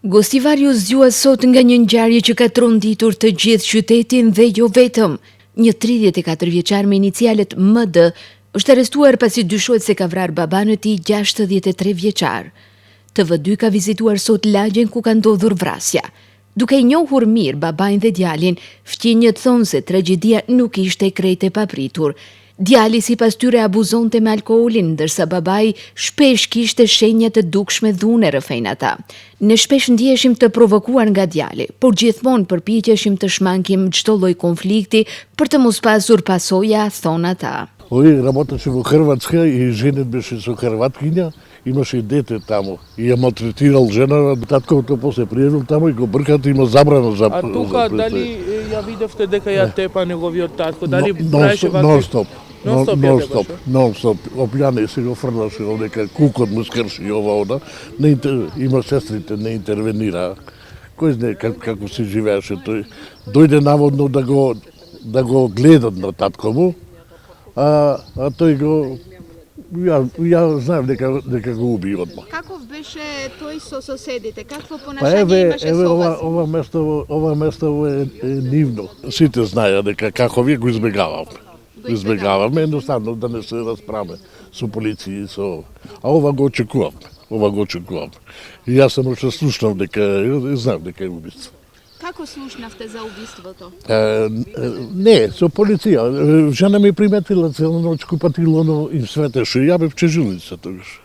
Gostivari u zgjua sot nga një ngjarje që ka tronditur të gjithë qytetin dhe jo vetëm. Një 34 vjeçar me inicialet MD është arrestuar pasi dyshohet se ka vrarë baban e tij 63 vjeçar. TV2 ka vizituar sot lagjen ku ka ndodhur vrasja. Duke i njohur mirë babain dhe djalin, fqinjët thonë se tragjedia nuk ishte krejt e papritur. Djali sipas tyre abuzonte me alkoolin, ndërsa babai shpesh kishte shenja të dukshme dhune rrëfejn ata. Ne shpesh ndjeheshim të provokuar nga djali, por gjithmonë përpiqeshim të shmankim çdo lloj konflikti për të mos pasur pasoja, thon ata. Ой, работеше во Хрватска и женет беше со хрваткиња, имаше и дете таму. И ја малтретирал жена, татковото после пријавил таму и го бркат, има забрана за... А тука дали ја видевте дека ја тепа неговиот татко, дали правеше Non-stop. Non-stop. Опјане се го фрлаше овдека, кукот му скрши ова ода. Има сестрите, не интервенира. Кој знае како се живееше тој. Дојде наводно да го гледат на татко му, а тој го... Ја знаем дека го уби одма. Каков беше тој со соседите? Какво понашање имаше со вас? Ова место е нивно. Сите знаеа дека како вие го избегаваме. Избегаваме едноставно да не се расправаме со полиција со... А ова го очекувам. И јас сам уште слушнав дека знам дека е убиство. Како слушнавте за убиството? Не, со полиција. Жена ми приметила цела ноќ купатило, но им светеше. Ја бев чежилица тогаш.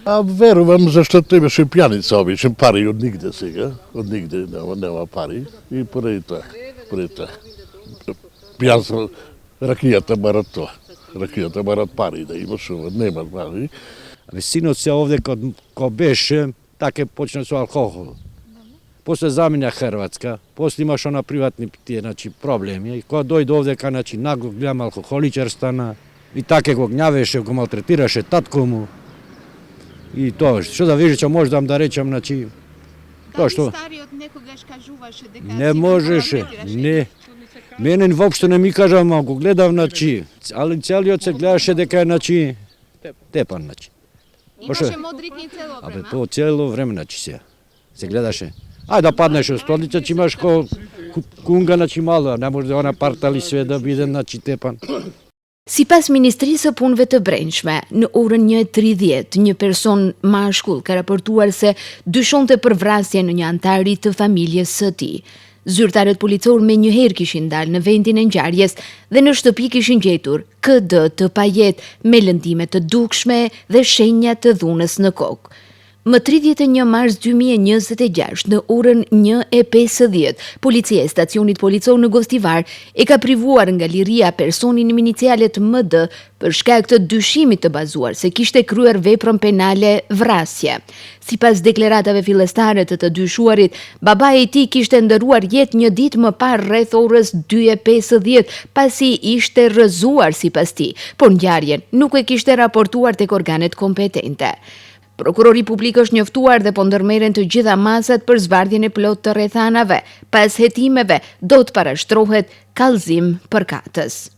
А верувам зашто тој беше пјаница обичен, пари од нигде сега. Од нигде нема пари. И поради тоа. Пјанство, ракијата барат тоа. Ракијата барат пари, да имаш ова, нема пари. Синот се овде ко беше, таке почна со алкохол. После замина Хрватска, после имаш на приватни тие проблеми. И кога дојде овдека, нагло голем алкохоличар стана. И таке го гњавеше, го малтретираше татко му. И тоа што да вижи, може да речам, тоа што... Дали стариот некогаш кажуваше дека... Не можеше, не. Мене воопшто не ми кажа, ама го гледав, али целиот се гледаше дека е, тепан, Имаше модрикни цело време? Абе, то цело време, се гледаше. Ајде да паднеш од столица, че имаш кунга, мало, не може да она партали све да биде, тепан. Sipas Ministrisë së Punëve të Brendshme, në orën 1:30, një person mashkull ka raportuar se dyshonte për vrasjen në një antari të familjes së tij. Zyrtarët policor me njëherë kishin dalë në vendin e ngjarjes dhe në shtëpi kishin gjetur KD të pajet me lëndime të dukshme dhe shenja të dhunës në kokë. Më 31 mars 2026, në orën 1:50, policia e stacionit policor në Gostivar e ka privuar nga liria personin me inicialet MD për shkak të dyshimit të bazuar se kishte kryer veprën penale vrasje. Sipas deklaratave fillestare të dyshuarit, babai i tij kishte ndëruar jetë një ditë më parë rreth orës 2:50 pasi ishte rrëzuar sipas tij, por ngjarjen nuk e kishte raportuar tek organet kompetente. Prokurori publik është njoftuar dhe po ndërmerren të gjitha masat për zbardhjen e plotë të rrethanave. Pas hetimeve do të parashtrohet kallëzim përkatës.